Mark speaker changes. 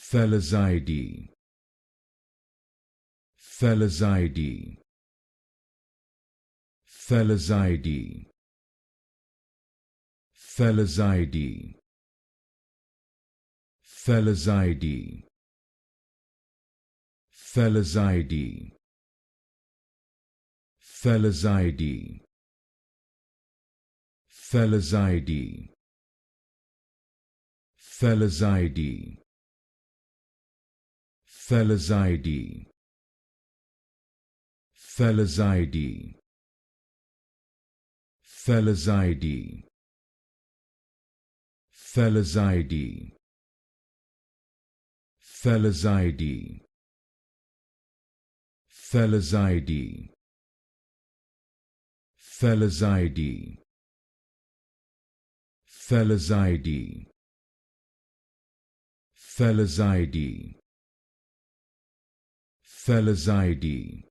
Speaker 1: Thelaziidae, Thelaziidae, Thelaziidae, Thelaziidae, Thelaziidae, Thelaziidae, Thelaziidae, Thelaziidae, Thelaziidae, Thelaziidae, Thelaziidae, Thelaziidae, Thelaziidae, Thelaziidae, Thelaziidae, Thelaziidae, Thelaziidae, Thelaziidae, Thelaziidae,